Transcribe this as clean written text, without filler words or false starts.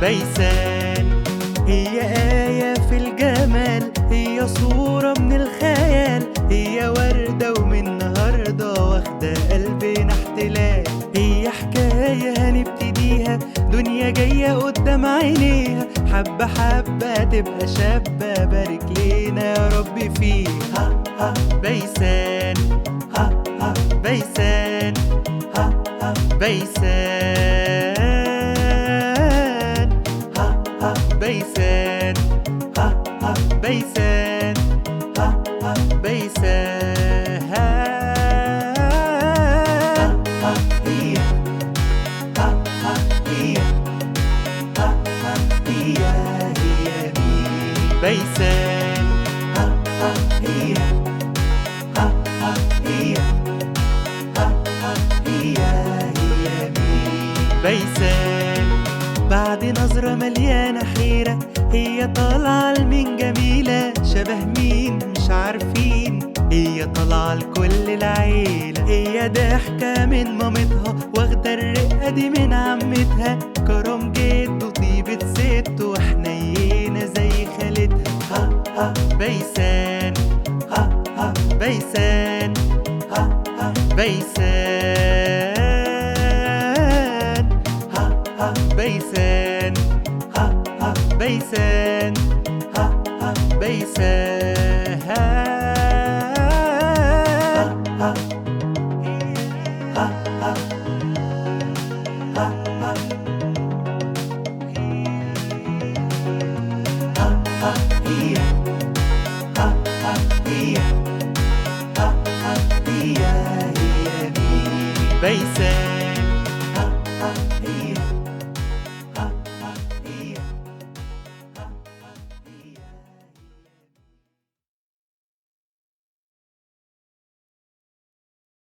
بيسان هي آية في الجمال، هي صورة من الخيال، هي وردة ومن النهاردة واخدة قلبنا احتلال. هي حكاية هنبتديها، دنيا جاية قدام عينيها، حبة حبة تبقى شابة، بارك لينا يا رب فيها. بيسان بيسان بيسان بيسان بيسان بيسان هي هي بيسان هي بيسان بعد نظرة مليانة حيرة، هي طالعة لمين جميلة، شبه مين مش عارفين، هي طالعة لكل العيلة. هي ضحكة من مامتها، واخدة الرقة دي من عمتها، كرم جد وطيبة ست وحنينة زي خالتها. بيسان بيسان بيسان بيسان بيسان بيسان